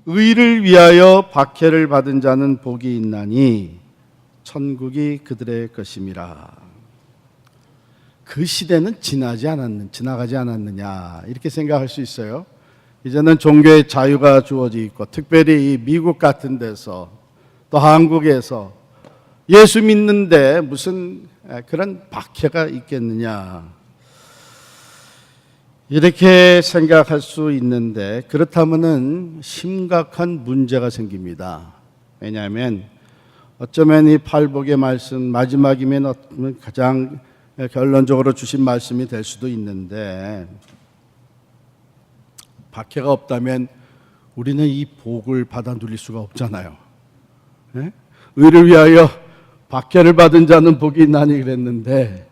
의를 위하여 박해를 받은 자는 복이 있나니 천국이 그들의 것임이라. 그 시대는 지나가지 않았느냐 이렇게 생각할 수 있어요. 이제는 종교의 자유가 주어져 있고, 특별히 이 미국 같은 데서 또 한국에서 예수 믿는데 무슨 그런 박해가 있겠느냐 이렇게 생각할 수 있는데, 그렇다면은 심각한 문제가 생깁니다. 왜냐하면 어쩌면 이 팔복의 말씀 마지막이면 가장 결론적으로 주신 말씀이 될 수도 있는데, 박해가 없다면 우리는 이 복을 받아 누릴 수가 없잖아요. 네? 의를 위하여 박해를 받은 자는 복이 있나니 그랬는데,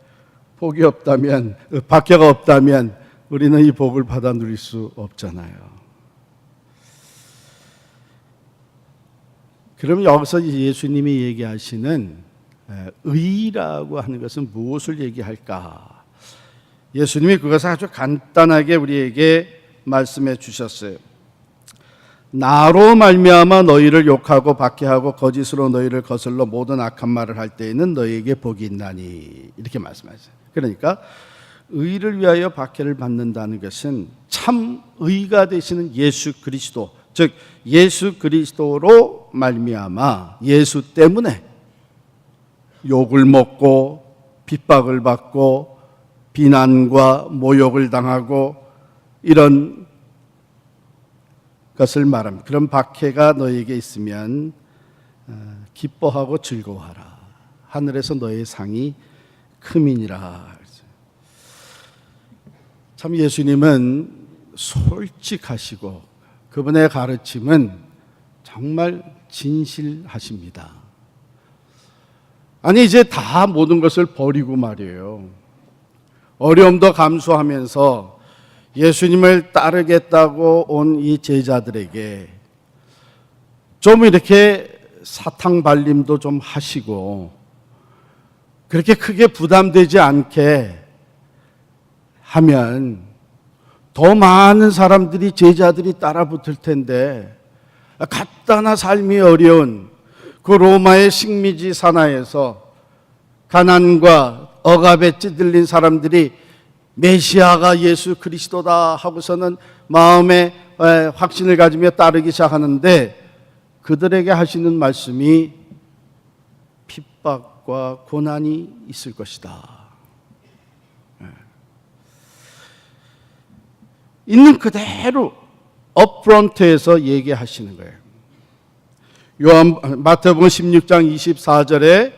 박해가 없다면 우리는 이 복을 받아 누릴 수 없잖아요. 그럼 여기서 예수님이 얘기하시는 의라고 하는 것은 무엇을 얘기할까? 예수님이 그것을 아주 간단하게 우리에게 말씀해 주셨어요. 나로 말미암아 너희를 욕하고 박해하고 거짓으로 너희를 거슬러 모든 악한 말을 할 때에는 너희에게 복이 있나니, 이렇게 말씀하셨어요. 그러니까 의를 위하여 박해를 받는다는 것은 참 의가 되시는 예수 그리스도, 즉 예수 그리스도로 말미암아, 예수 때문에 욕을 먹고 핍박을 받고 비난과 모욕을 당하고 이런 것을 말합니다. 그런 박해가 너에게 있으면 기뻐하고 즐거워하라. 하늘에서 너의 상이 크민이라. 참 예수님은 솔직하시고 그분의 가르침은 정말 진실하십니다. 아니 이제 다 모든 것을 버리고 말이에요. 어려움도 감수하면서 예수님을 따르겠다고 온 이 제자들에게 좀 이렇게 사탕 발림도 좀 하시고, 그렇게 크게 부담되지 않게 하면 더 많은 사람들이, 제자들이 따라 붙을 텐데, 갖다나 삶이 어려운 그 로마의 식민지 산하에서 가난과 억압에 찌들린 사람들이 메시아가 예수 그리스도다 하고서는 마음에 확신을 가지며 따르기 시작하는데, 그들에게 하시는 말씀이 핍박과 고난이 있을 것이다. 있는 그대로 업프런트에서 얘기하시는 거예요. 마태복음 16장 24절에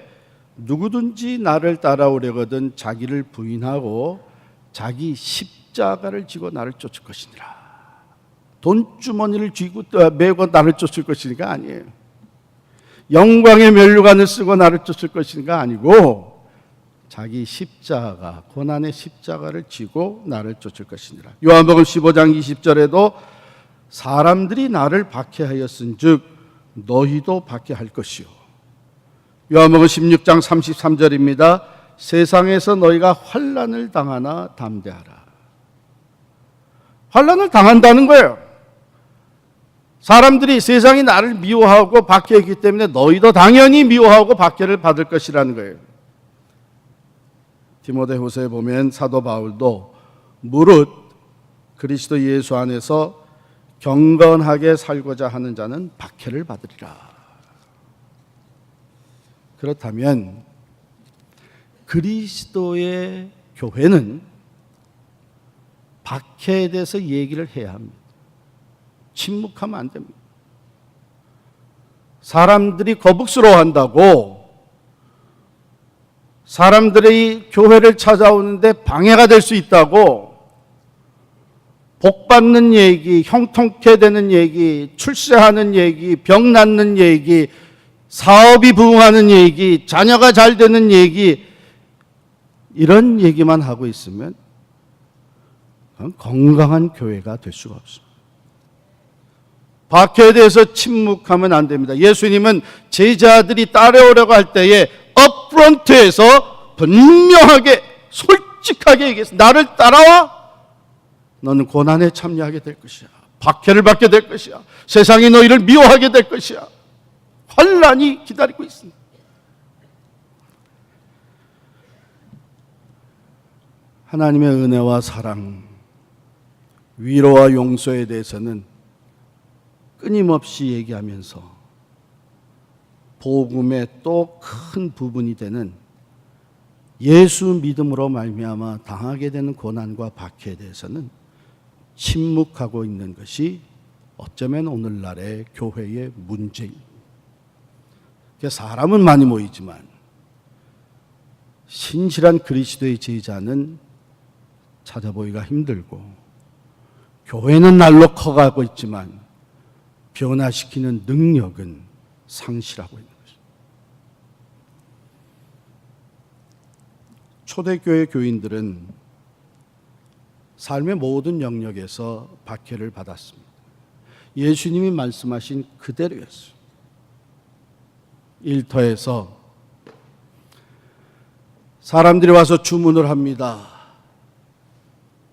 누구든지 나를 따라오려거든 자기를 부인하고 자기 십자가를 지고 나를 쫓을 것이니라. 돈주머니를 쥐고 메고 나를 쫓을 것이니까 아니에요. 영광의 면류관을 쓰고 나를 쫓을 것이니까 아니고, 자기 십자가, 고난의 십자가를 지고 나를 쫓을 것이니라. 요한복음 15장 20절에도 사람들이 나를 박해하였은즉 너희도 박해할 것이요. 요한복음 16장 33절입니다. 세상에서 너희가 환난을 당하나 담대하라. 환난을 당한다는 거예요. 사람들이, 세상이 나를 미워하고 박해했기 때문에 너희도 당연히 미워하고 박해를 받을 것이라는 거예요. 디모데후서에 보면 사도 바울도 무릇 그리스도 예수 안에서 경건하게 살고자 하는 자는 박해를 받으리라. 그렇다면 그리스도의 교회는 박해에 대해서 얘기를 해야 합니다. 침묵하면 안 됩니다. 사람들이 거북스러워한다고 사람들이 교회를 찾아오는데 방해가 될 수 있다고 복 받는 얘기, 형통케 되는 얘기, 출세하는 얘기, 병 낫는 얘기, 사업이 부흥하는 얘기, 자녀가 잘 되는 얘기, 이런 얘기만 하고 있으면 건강한 교회가 될 수가 없습니다. 박해에 대해서 침묵하면 안 됩니다. 예수님은 제자들이 따라오려고 할 때에 업프런트에서 분명하게 솔직하게 얘기했어요. 나를 따라와, 너는 고난에 참여하게 될 것이야. 박해를 받게 될 것이야. 세상이 너희를 미워하게 될 것이야. 환난이 기다리고 있습니다. 하나님의 은혜와 사랑, 위로와 용서에 대해서는 끊임없이 얘기하면서 복음의 또 큰 부분이 되는 예수 믿음으로 말미암아 당하게 되는 고난과 박해에 대해서는 침묵하고 있는 것이 어쩌면 오늘날의 교회의 문제입니다. 사람은 많이 모이지만 신실한 그리스도의 제자는 찾아보기가 힘들고, 교회는 날로 커가고 있지만 변화시키는 능력은 상실하고 있는 것입니다. 초대교회 교인들은 삶의 모든 영역에서 박해를 받았습니다. 예수님이 말씀하신 그대로였어요. 일터에서 사람들이 와서 주문을 합니다.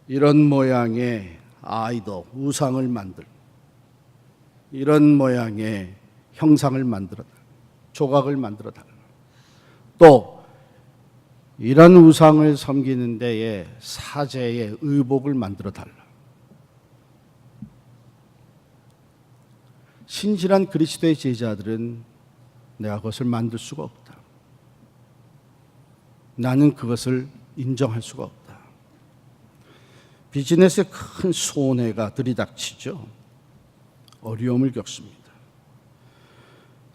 이런 모양의 아이돌, 우상을 만들, 이런 모양의 형상을 만들어 달라, 조각을 만들어 달라, 또 이런 우상을 섬기는 데에 사제의 의복을 만들어 달라. 신실한 그리스도의 제자들은 내가 그것을 만들 수가 없다. 나는 그것을 인정할 수가 없다. 비즈니스에 큰 손해가 들이닥치죠. 어려움을 겪습니다.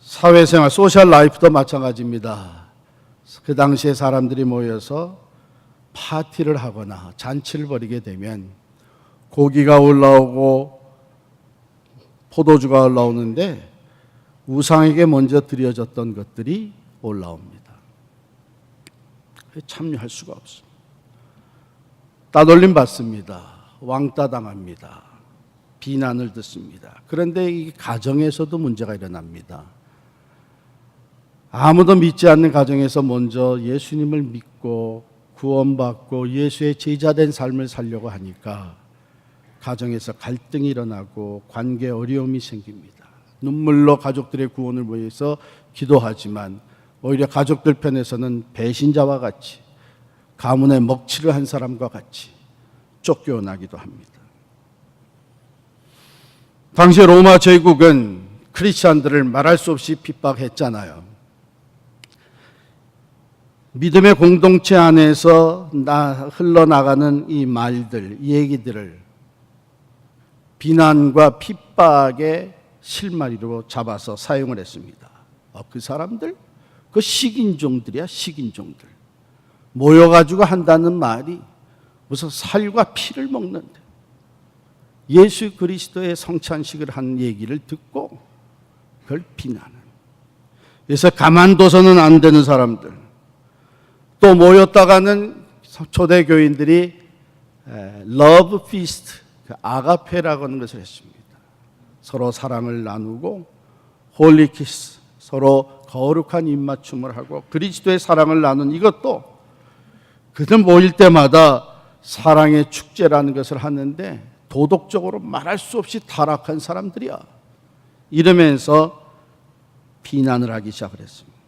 사회생활, 소셜 라이프도 마찬가지입니다. 그 당시에 사람들이 모여서 파티를 하거나 잔치를 벌이게 되면 고기가 올라오고 포도주가 올라오는데 우상에게 먼저 드려졌던 것들이 올라옵니다. 참여할 수가 없습니다. 따돌림 받습니다. 왕따 당합니다. 비난을 듣습니다. 그런데 이 가정에서도 문제가 일어납니다. 아무도 믿지 않는 가정에서 먼저 예수님을 믿고 구원받고 예수의 제자된 삶을 살려고 하니까 가정에서 갈등이 일어나고 관계 어려움이 생깁니다. 눈물로 가족들의 구원을 위해서 기도하지만 오히려 가족들 편에서는 배신자와 같이, 가문에 먹칠을 한 사람과 같이 쫓겨나기도 합니다. 당시 로마 제국은 크리스찬들을 말할 수 없이 핍박했잖아요. 믿음의 공동체 안에서 흘러나가는 이 말들, 이 얘기들을 비난과 핍박의 실마리로 잡아서 사용을 했습니다. 그 사람들? 그 식인종들이야, 식인종들. 모여가지고 한다는 말이 무슨 살과 피를 먹는데, 예수 그리스도의 성찬식을 한 얘기를 듣고 그걸 비난하는. 그래서 가만둬서는 안 되는 사람들, 또 모였다가는 초대교인들이 러브 피스트, 아가페라고 하는 것을 했습니다. 서로 사랑을 나누고 홀리 키스, 서로 거룩한 입맞춤을 하고 그리스도의 사랑을 나눈 이것도 그들 모일 때마다 사랑의 축제라는 것을 하는데 도덕적으로 말할 수 없이 타락한 사람들이야. 이러면서 비난을 하기 시작을 했습니다.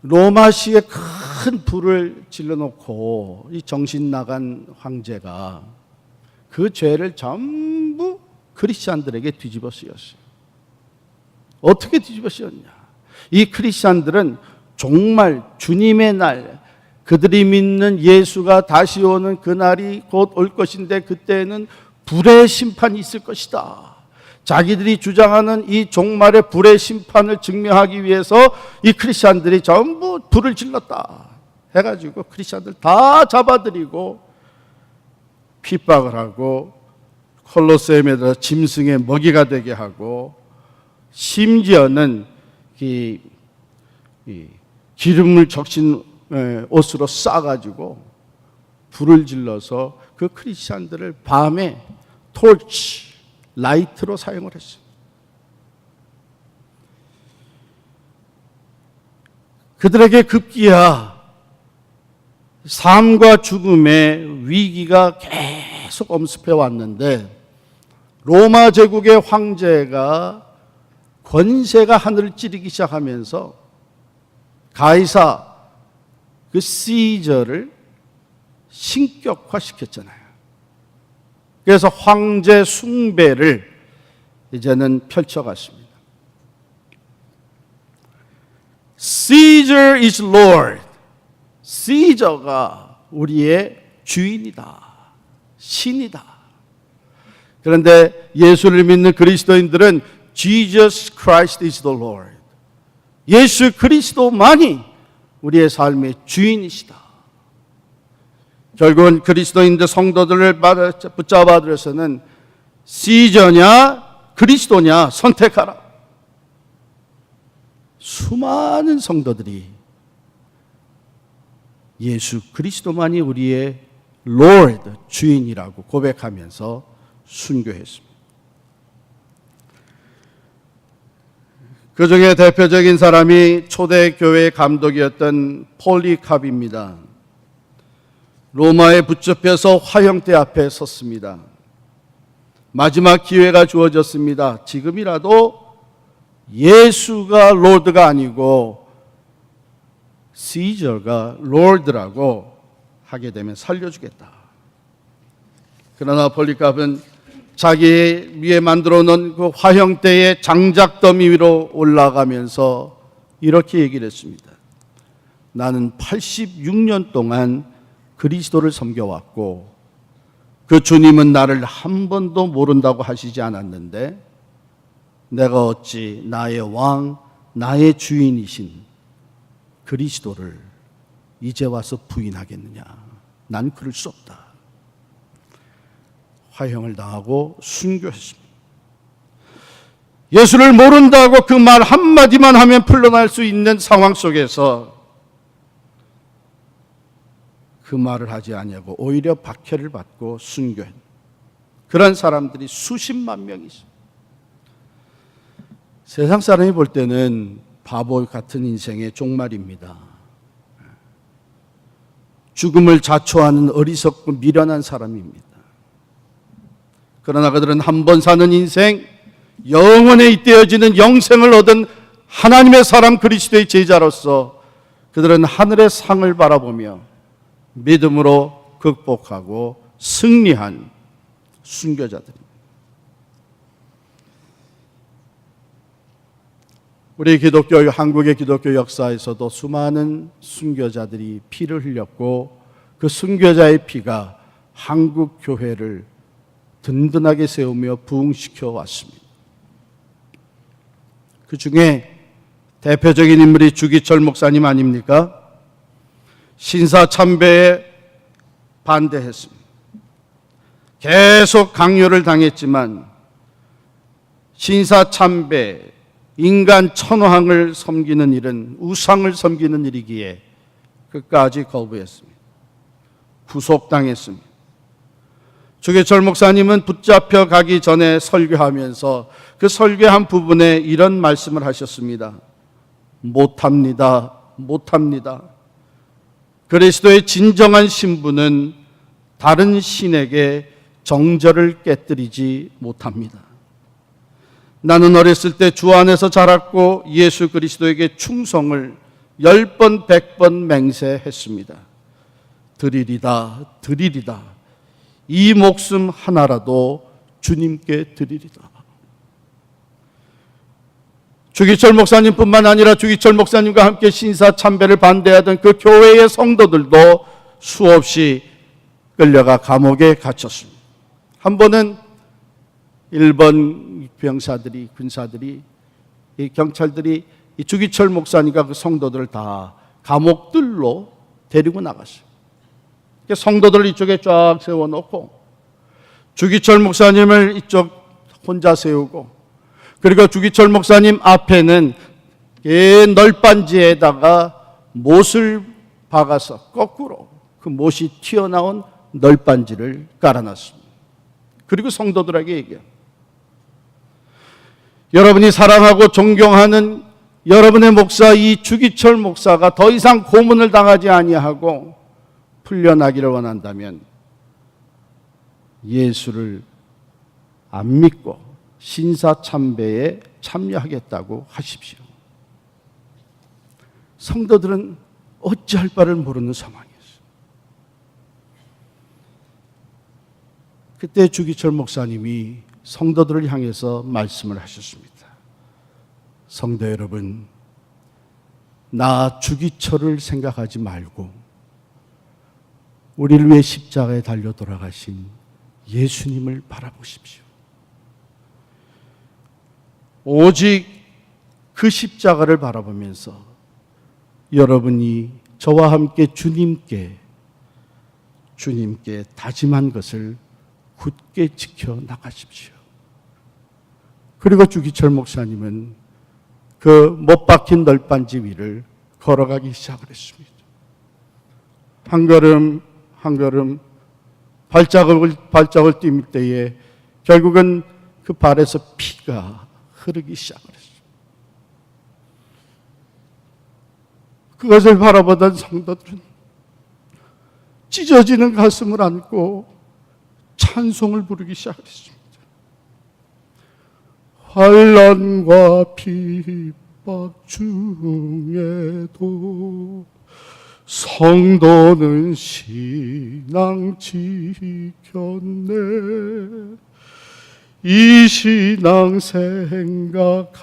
로마시에 큰 불을 질러놓고 이 정신 나간 황제가 그 죄를 전부 크리스찬들에게 뒤집어 쓰였어요. 어떻게 뒤집어 쓰였냐? 이 크리스찬들은 정말 주님의 날, 그들이 믿는 예수가 다시 오는 그날이 곧 올 것인데 그때는 불의 심판이 있을 것이다. 자기들이 주장하는 이 종말의 불의 심판을 증명하기 위해서 이 크리스찬들이 전부 불을 질렀다 해가지고 크리스찬들 다 잡아들이고 핍박을 하고 콜로세움에다 짐승의 먹이가 되게 하고, 심지어는 이 기름을 적신 옷으로 싸가지고 불을 질러서 그 크리스찬들을 밤에 토치, 라이트로 사용을 했어요. 그들에게 급기야 삶과 죽음의 위기가 계속 엄습해 왔는데 로마 제국의 황제가 권세가 하늘을 찌르기 시작하면서 가이사 그 시저를 신격화시켰잖아요. 그래서 황제 숭배를 이제는 펼쳐갔습니다. Caesar is Lord. 시저가 우리의 주인이다. 신이다. 그런데 예수를 믿는 그리스도인들은 Jesus Christ is the Lord. 예수 그리스도만이 우리의 삶의 주인이시다. 결국은 그리스도인들 성도들을 붙잡아 들어서는 시저냐 그리스도냐 선택하라. 수많은 성도들이 예수 그리스도만이 우리의 Lord 주인이라고 고백하면서 순교했습니다. 그 중에 대표적인 사람이 초대교회의 감독이었던 폴리캅입니다. 로마에 붙잡혀서 화형대 앞에 섰습니다. 마지막 기회가 주어졌습니다. 지금이라도 예수가 롤드가 아니고 시저가 롤드라고 하게 되면 살려주겠다. 그러나 폴리캅은 자기 위에 만들어 놓은 그 화형대의 장작더미 위로 올라가면서 이렇게 얘기를 했습니다. 나는 86년 동안 그리스도를 섬겨왔고 그 주님은 나를 한 번도 모른다고 하시지 않았는데 내가 어찌 나의 왕, 나의 주인이신 그리스도를 이제 와서 부인하겠느냐. 난 그럴 수 없다. 화형을 당하고 순교했습니다. 예수를 모른다고 그 말 한마디만 하면 풀려날 수 있는 상황 속에서 그 말을 하지 아니하고 오히려 박해를 받고 순교한 그런 사람들이 수십만 명이 있습니다. 세상 사람이 볼 때는 바보 같은 인생의 종말입니다. 죽음을 자초하는 어리석고 미련한 사람입니다. 그러나 그들은 한 번 사는 인생, 영원에 잇대어지는 영생을 얻은 하나님의 사람 그리스도의 제자로서 그들은 하늘의 상을 바라보며 믿음으로 극복하고 승리한 순교자들입니다. 우리 기독교, 한국의 기독교 역사에서도 수많은 순교자들이 피를 흘렸고 그 순교자의 피가 한국 교회를 든든하게 세우며 부흥시켜 왔습니다. 그 중에 대표적인 인물이 주기철 목사님 아닙니까? 신사참배에 반대했습니다. 계속 강요를 당했지만 신사참배, 인간 천황을 섬기는 일은 우상을 섬기는 일이기에 끝까지 거부했습니다. 구속당했습니다. 주기철 목사님은 붙잡혀 가기 전에 설교하면서 그 설교한 부분에 이런 말씀을 하셨습니다. 못합니다. 못합니다. 그리스도의 진정한 신부는 다른 신에게 정절을 깨뜨리지 못합니다. 나는 어렸을 때 주 안에서 자랐고 예수 그리스도에게 충성을 10번 100번 맹세했습니다. 드리리다 드리리다. 이 목숨 하나라도 주님께 드리리다. 주기철 목사님뿐만 아니라 주기철 목사님과 함께 신사참배를 반대하던 그 교회의 성도들도 수없이 끌려가 감옥에 갇혔습니다. 한 번은 일본 병사들이, 군사들이, 이 경찰들이 이 주기철 목사님과 그 성도들을 다 감옥들로 데리고 나갔어요. 성도들을 이쪽에 쫙 세워놓고 주기철 목사님을 이쪽 혼자 세우고, 그리고 주기철 목사님 앞에는 널빤지에다가 못을 박아서 거꾸로 그 못이 튀어나온 널빤지를 깔아놨습니다. 그리고 성도들에게 얘기해요. 여러분이 사랑하고 존경하는 여러분의 목사 이 주기철 목사가 더 이상 고문을 당하지 아니하고 풀려나기를 원한다면 예수를 안 믿고 신사참배에 참여하겠다고 하십시오. 성도들은 어찌할 바를 모르는 상황이었어요. 그때 주기철 목사님이 성도들을 향해서 말씀을 하셨습니다. 성도 여러분, 나 주기철을 생각하지 말고 우리를 위해 십자가에 달려 돌아가신 예수님을 바라보십시오. 오직 그 십자가를 바라보면서 여러분이 저와 함께 주님께 다짐한 것을 굳게 지켜 나가십시오. 그리고 주기철 목사님은 그 못 박힌 널빤지 위를 걸어가기 시작을 했습니다. 한 걸음 한 걸음 발자국을 띨 때에 결국은 그 발에서 피가 흐르기 시작을 했습니다. 그것을 바라보던 성도들은 찢어지는 가슴을 안고 찬송을 부르기 시작했습니다. 환난과 핍박 중에도 성도는 신앙 지켰네. 이 신앙 생각할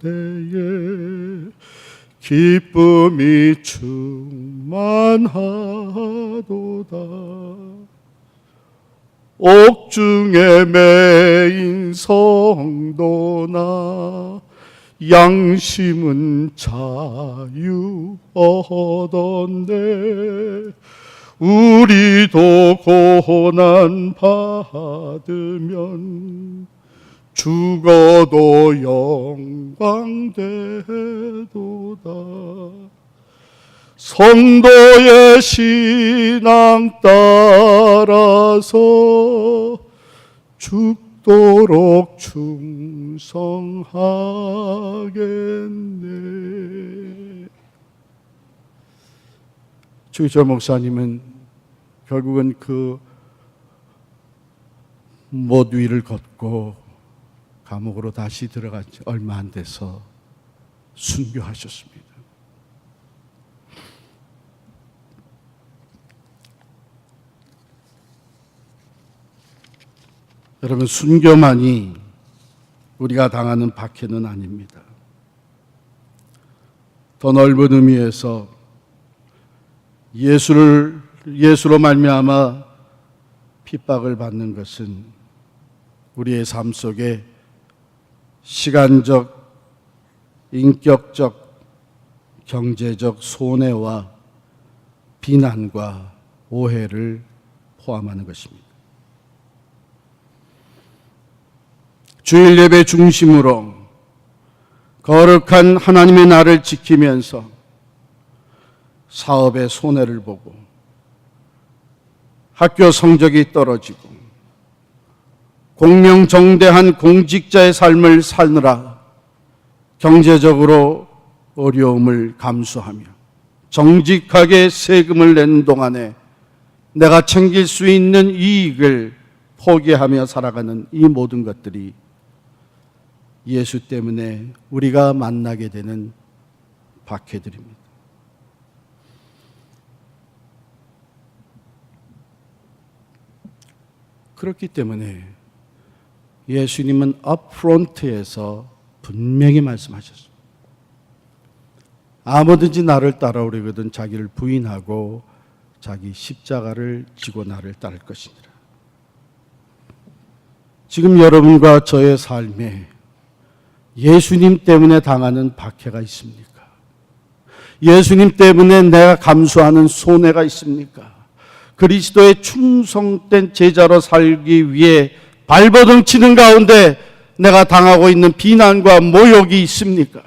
때에 기쁨이 충만하도다. 옥중에 매인 성도나 양심은 자유 얻었네. 우리도 고난 받으면 죽어도 영광 되도다. 성도의 신앙 따라서 죽도록 충성하겠네. 주기철 목사님은 결국은 그 못 위를 걷고 감옥으로 다시 들어간 지 얼마 안 돼서 순교하셨습니다. 여러분, 순교만이 우리가 당하는 박해는 아닙니다. 더 넓은 의미에서 예수로 말미암아 핍박을 받는 것은 우리의 삶 속에 시간적, 인격적, 경제적 손해와 비난과 오해를 포함하는 것입니다. 주일 예배 중심으로 거룩한 하나님의 날을 지키면서 사업의 손해를 보고 학교 성적이 떨어지고 공명정대한 공직자의 삶을 사느라 경제적으로 어려움을 감수하며 정직하게 세금을 내는 동안에 내가 챙길 수 있는 이익을 포기하며 살아가는 이 모든 것들이 예수 때문에 우리가 만나게 되는 박해들입니다. 그렇기 때문에 예수님은 업프론트에서 분명히 말씀하셨습니다. 아무든지 나를 따라오려거든 자기를 부인하고 자기 십자가를 지고 나를 따를 것이니라. 지금 여러분과 저의 삶에 예수님 때문에 당하는 박해가 있습니까? 예수님 때문에 내가 감수하는 손해가 있습니까? 그리스도의 충성된 제자로 살기 위해 발버둥 치는 가운데 내가 당하고 있는 비난과 모욕이 있습니까?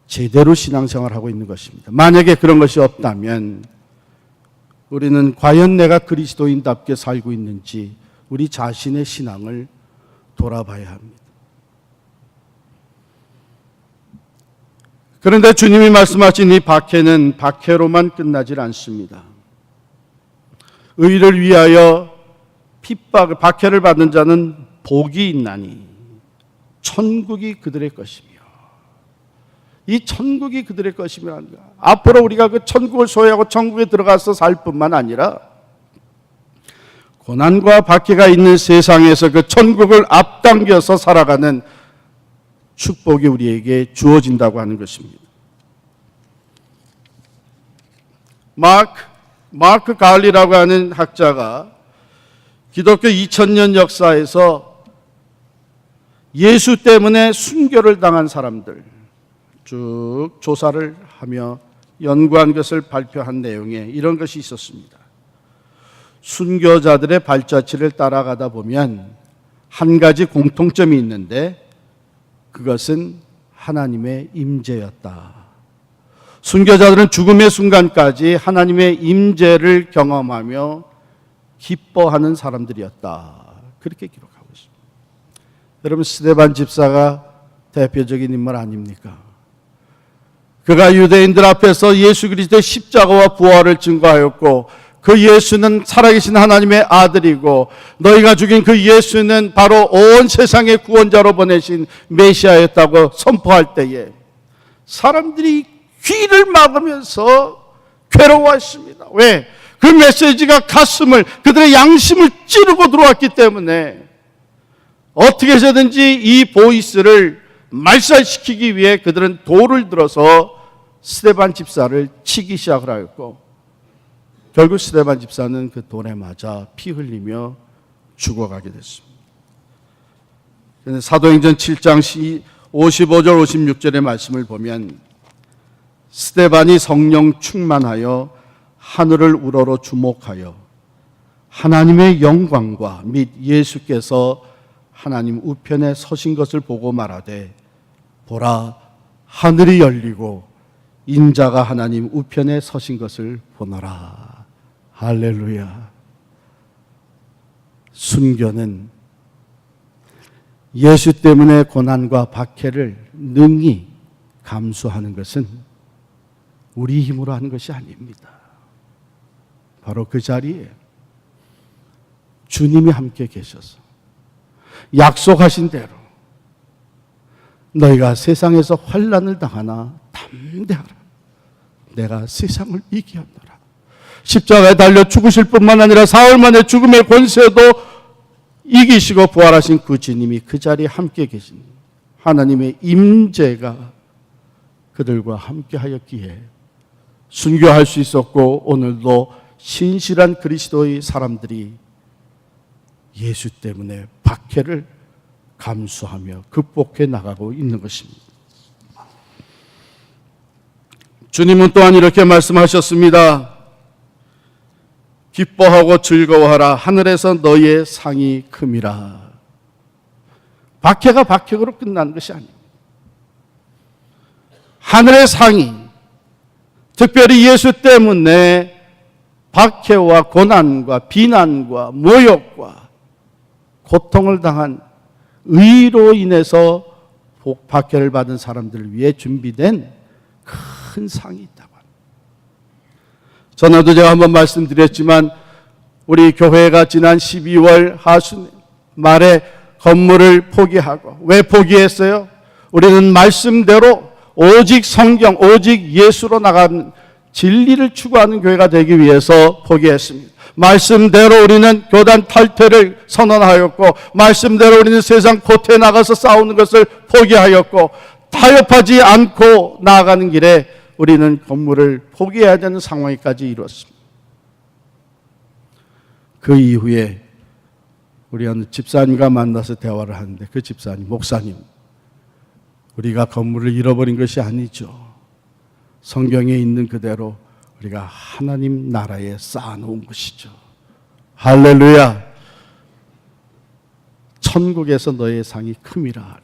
제대로 신앙생활하고 있는 것입니다. 만약에 그런 것이 없다면 우리는 과연 내가 그리스도인답게 살고 있는지 우리 자신의 신앙을 돌아봐야 합니다. 그런데 주님이 말씀하신 이 박해는 박해로만 끝나질 않습니다. 의를 위하여 박해를 받는 자는 복이 있나니 천국이 그들의 것이며. 이 천국이 그들의 것이며, 앞으로 우리가 그 천국을 소유하고 천국에 들어가서 살 뿐만 아니라 고난과 박해가 있는 세상에서 그 천국을 앞당겨서 살아가는 축복이 우리에게 주어진다고 하는 것입니다. 마크 갈리라고 하는 학자가 기독교 2000년 역사에서 예수 때문에 순교를 당한 사람들 쭉 조사를 하며 연구한 것을 발표한 내용에 이런 것이 있었습니다. 순교자들의 발자취를 따라가다 보면 한 가지 공통점이 있는데 그것은 하나님의 임재였다. 순교자들은 죽음의 순간까지 하나님의 임재를 경험하며 기뻐하는 사람들이었다. 그렇게 기록하고 있습니다. 여러분, 스데반 집사가 대표적인 인물 아닙니까? 그가 유대인들 앞에서 예수 그리스도의 십자가와 부활을 증거하였고, 그 예수는 살아계신 하나님의 아들이고 너희가 죽인 그 예수는 바로 온 세상의 구원자로 보내신 메시아였다고 선포할 때에 사람들이 귀를 막으면서 괴로워했습니다. 왜? 그 메시지가 가슴을, 그들의 양심을 찌르고 들어왔기 때문에 어떻게 해서든지 이 보이스를 말살시키기 위해 그들은 돌을 들어서 스데반 집사를 치기 시작을 하였고, 결국 스데반 집사는 그 돌에 맞아 피 흘리며 죽어가게 됐습니다. 사도행전 7장 55절 56절의 말씀을 보면 스데반이 성령 충만하여 하늘을 우러러 주목하여 하나님의 영광과 및 예수께서 하나님 우편에 서신 것을 보고 말하되, 보라, 하늘이 열리고 인자가 하나님 우편에 서신 것을 보노라. 할렐루야. 순교는 예수 때문에 고난과 박해를 능히 감수하는 것은 우리 힘으로 하는 것이 아닙니다. 바로 그 자리에 주님이 함께 계셔서 약속하신 대로 너희가 세상에서 환난을 당하나 담대하라. 내가 세상을 이기었노라. 십자가에 달려 죽으실 뿐만 아니라 사흘 만에 죽음의 권세도 이기시고 부활하신 그 주님이 그 자리에 함께 계신 하나님의 임재가 그들과 함께 하였기에 순교할 수 있었고, 오늘도 신실한 그리스도의 사람들이 예수 때문에 박해를 감수하며 극복해 나가고 있는 것입니다. 주님은 또한 이렇게 말씀하셨습니다. 기뻐하고 즐거워하라. 하늘에서 너희의 상이 큼이라. 박해가 박해로 끝난 것이 아닙니다. 하늘의 상이, 특별히 예수 때문에 박해와 고난과 비난과 모욕과 고통을 당한 의로 인해서 박해를 받은 사람들을 위해 준비된 큰 상이 있다고 합니다. 전에도 제가 한번 말씀드렸지만 우리 교회가 지난 12월 하순 말에 건물을 포기하고, 왜 포기했어요? 우리는 말씀대로 오직 성경, 오직 예수로 나가는 진리를 추구하는 교회가 되기 위해서 포기했습니다. 말씀대로 우리는 교단 탈퇴를 선언하였고, 말씀대로 우리는 세상 코트에 나가서 싸우는 것을 포기하였고, 타협하지 않고 나아가는 길에 우리는 건물을 포기해야 되는 상황까지 이루었습니다. 그 이후에 우리 어느 집사님과 만나서 대화를 하는데, 그 집사님, 목사님, 우리가 건물을 잃어버린 것이 아니죠. 성경에 있는 그대로 우리가 하나님 나라에 쌓아놓은 것이죠. 할렐루야. 천국에서 너의 상이 큼이라.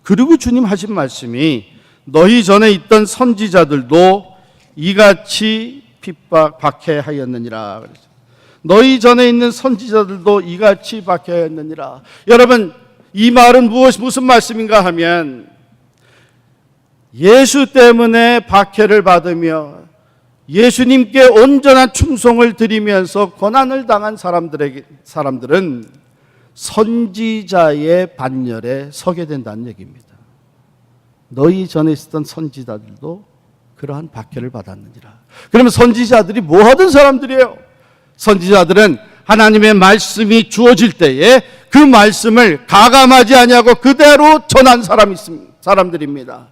그리고 주님 하신 말씀이, 너희 전에 있던 선지자들도 이같이 박해하였느니라. 너희 전에 있는 선지자들도 이같이 박해하였느니라. 여러분, 이 말은 무슨 말씀인가 하면, 예수 때문에 박해를 받으며 예수님께 온전한 충성을 드리면서 고난을 당한 사람들은 선지자의 반열에 서게 된다는 얘기입니다. 너희 전에 있었던 선지자들도 그러한 박해를 받았느니라. 그러면 선지자들이 뭐 하던 사람들이에요? 선지자들은 하나님의 말씀이 주어질 때에 그 말씀을 가감하지 아니하고 그대로 전한 사람들입니다.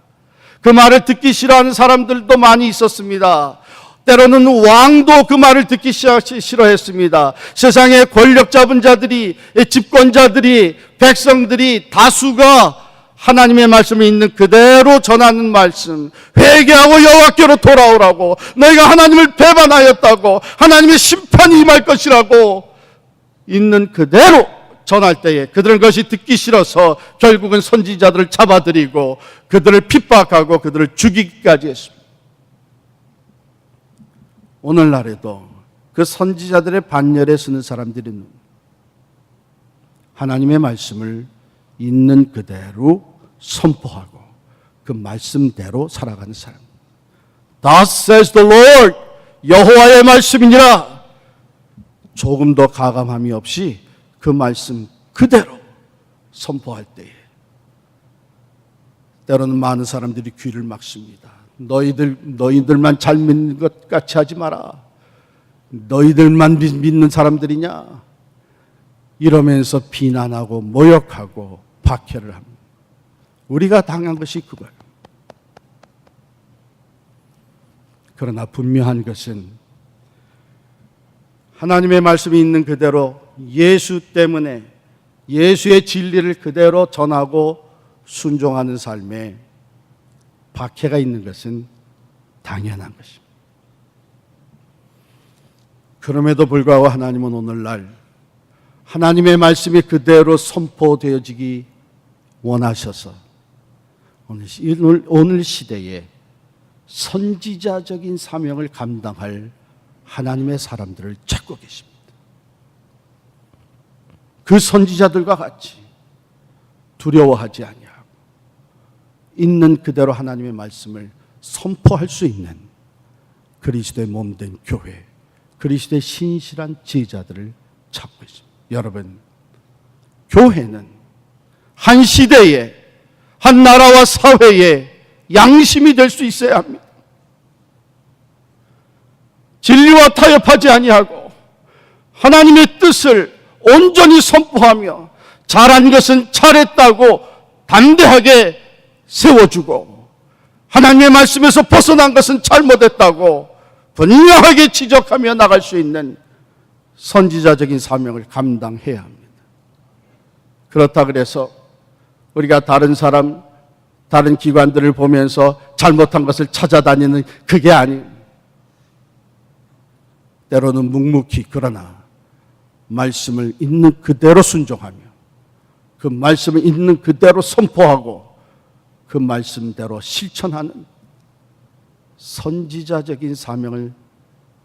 그 말을 듣기 싫어하는 사람들도 많이 있었습니다. 때로는 왕도 그 말을 듣기 싫어했습니다. 세상의 권력 잡은 자들이, 집권자들이, 백성들이 다수가 하나님의 말씀을 있는 그대로 전하는 말씀, 회개하고 여호와께로 돌아오라고, 너희가 하나님을 배반하였다고, 하나님의 심판이 임할 것이라고 있는 그대로 전할 때에 그들은 그것이 듣기 싫어서 결국은 선지자들을 잡아들이고 그들을 핍박하고 그들을 죽이기까지 했습니다. 오늘날에도 그 선지자들의 반열에 서는 사람들은 하나님의 말씀을 있는 그대로 선포하고 그 말씀대로 살아가는 사람. Thus says the Lord, 여호와의 말씀이니라. 조금 더 가감함이 없이 그 말씀 그대로 선포할 때에 때로는 많은 사람들이 귀를 막습니다. 너희들만 잘 믿는 것 같이 하지 마라. 너희들만 믿는 사람들이냐? 이러면서 비난하고 모욕하고 박해를 합니다. 우리가 당한 것이 그거예요. 그러나 분명한 것은 하나님의 말씀이 있는 그대로 예수 때문에 예수의 진리를 그대로 전하고 순종하는 삶에 박해가 있는 것은 당연한 것입니다. 그럼에도 불구하고 하나님은 오늘날 하나님의 말씀이 그대로 선포되어지기 원하셔서 오늘 시대에 선지자적인 사명을 감당할 하나님의 사람들을 찾고 계십니다. 그 선지자들과 같이 두려워하지 아니하고 있는 그대로 하나님의 말씀을 선포할 수 있는 그리스도의 몸된 교회, 그리스도의 신실한 제자들을 찾고 있습니다. 여러분, 교회는 한 시대에 한 나라와 사회에 양심이 될 수 있어야 합니다. 진리와 타협하지 아니하고 하나님의 뜻을 온전히 선포하며 잘한 것은 잘했다고 담대하게 세워주고 하나님의 말씀에서 벗어난 것은 잘못했다고 분명하게 지적하며 나갈 수 있는 선지자적인 사명을 감당해야 합니다. 그렇다 그래서 우리가 다른 사람, 다른 기관들을 보면서 잘못한 것을 찾아다니는 그게 아닙니다. 때로는 묵묵히 그러나 말씀을 있는 그대로 순종하며 그 말씀을 있는 그대로 선포하고 그 말씀대로 실천하는 선지자적인 사명을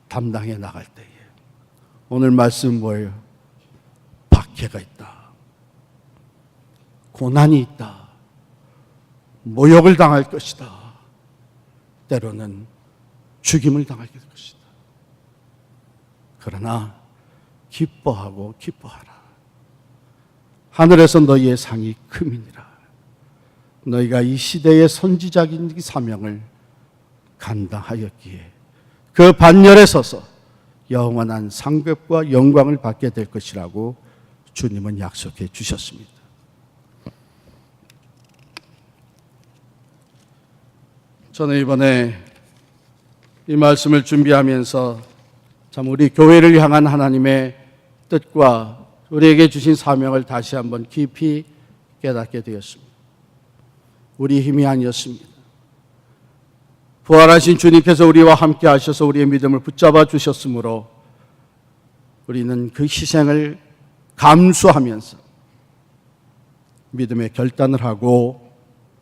담당해 나갈 때에 오늘 말씀은 뭐예요? 박해가 있다. 고난이 있다. 모욕을 당할 것이다. 때로는 죽임을 당할 것이다. 그러나 기뻐하고 기뻐하라. 하늘에서 너희의 상이 큼이니라. 너희가 이 시대의 선지자적인 사명을 감당하였기에 그 반열에 서서 영원한 상급과 영광을 받게 될 것이라고 주님은 약속해 주셨습니다. 저는 이번에 이 말씀을 준비하면서 참 우리 교회를 향한 하나님의 뜻과 우리에게 주신 사명을 다시 한번 깊이 깨닫게 되었습니다. 우리 힘이 아니었습니다. 부활하신 주님께서 우리와 함께 하셔서 우리의 믿음을 붙잡아 주셨으므로 우리는 그 희생을 감수하면서 믿음의 결단을 하고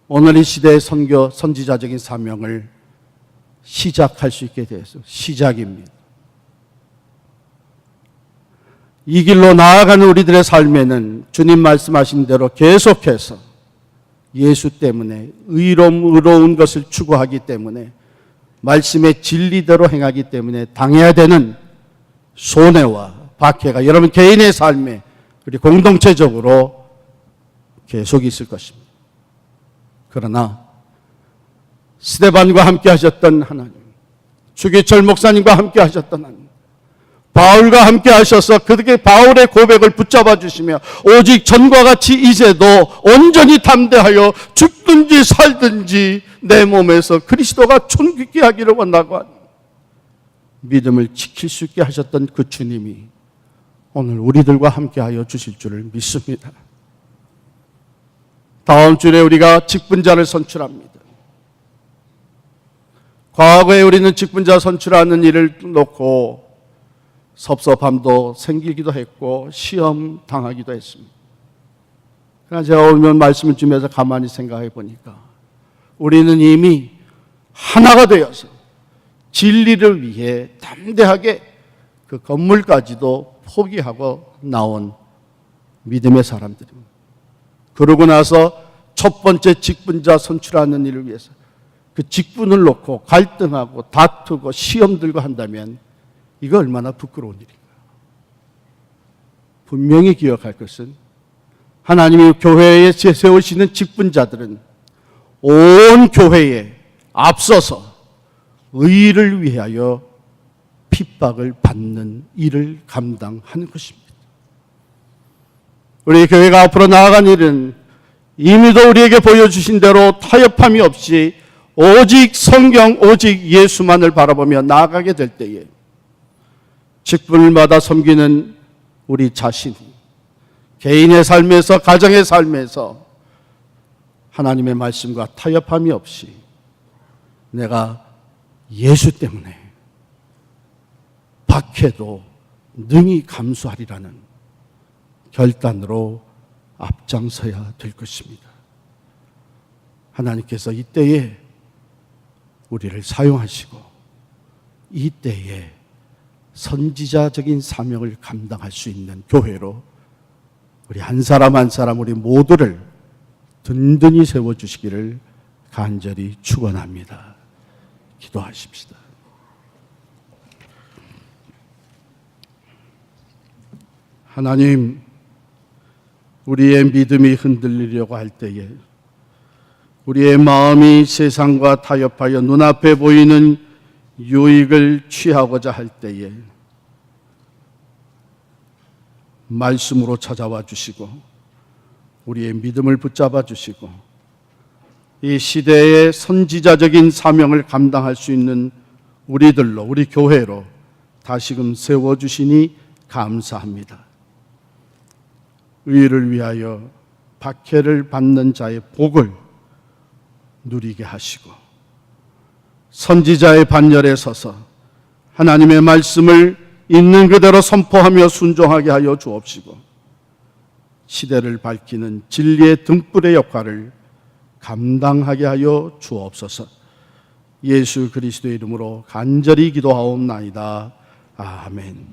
오늘 이 시대의 선지자적인 사명을 시작할 수 있게 되었어요. 시작입니다. 이 길로 나아가는 우리들의 삶에는 주님 말씀하신 대로 계속해서 예수 때문에 의로운 것을 추구하기 때문에 말씀의 진리대로 행하기 때문에 당해야 되는 손해와 박해가 여러분 개인의 삶에 그리고 공동체적으로 계속 있을 것입니다. 그러나 스데반과 함께 하셨던 하나님, 주기철 목사님과 함께 하셨던 하나님, 바울과 함께 하셔서 그렇게 바울의 고백을 붙잡아 주시며 오직 전과 같이 이제도 온전히 담대하여 죽든지 살든지 내 몸에서 그리스도가 존귀케 하기를 원하고 하니 믿음을 지킬 수 있게 하셨던 그 주님이 오늘 우리들과 함께 하여 주실 줄을 믿습니다. 다음 주에 우리가 직분자를 선출합니다. 과거에 우리는 직분자 선출하는 일을 놓고 섭섭함도 생기기도 했고 시험 당하기도 했습니다. 그러나 제가 오늘 말씀을 주면서 가만히 생각해 보니까 우리는 이미 하나가 되어서 진리를 위해 담대하게 그 건물까지도 포기하고 나온 믿음의 사람들입니다. 그러고 나서 첫 번째 직분자 선출하는 일을 위해서 그 직분을 놓고 갈등하고 다투고 시험 들고 한다면 이거 얼마나 부끄러운 일인가요? 분명히 기억할 것은 하나님이 교회에 세우시는 직분자들은 온 교회에 앞서서 의를 위하여 핍박을 받는 일을 감당하는 것입니다. 우리 교회가 앞으로 나아간 일은 이미도 우리에게 보여주신 대로 타협함이 없이 오직 성경, 오직 예수만을 바라보며 나아가게 될 때에 직분을 받아 섬기는 우리 자신이 개인의 삶에서, 가정의 삶에서 하나님의 말씀과 타협함이 없이 내가 예수 때문에 박해도 능히 감수하리라는 결단으로 앞장서야 될 것입니다. 하나님께서 이때에 우리를 사용하시고 이때에 선지자적인 사명을 감당할 수 있는 교회로 우리 한 사람 한 사람 우리 모두를 든든히 세워주시기를 간절히 축원합니다. 기도하십시다. 하나님, 우리의 믿음이 흔들리려고 할 때에 우리의 마음이 세상과 타협하여 눈앞에 보이는 유익을 취하고자 할 때에 말씀으로 찾아와 주시고 우리의 믿음을 붙잡아 주시고 이 시대의 선지자적인 사명을 감당할 수 있는 우리들로, 우리 교회로 다시금 세워주시니 감사합니다. 의를 위하여 박해를 받는 자의 복을 누리게 하시고 선지자의 반열에 서서 하나님의 말씀을 있는 그대로 선포하며 순종하게 하여 주옵시고 시대를 밝히는 진리의 등불의 역할을 감당하게 하여 주옵소서. 예수 그리스도의 이름으로 간절히 기도하옵나이다. 아멘.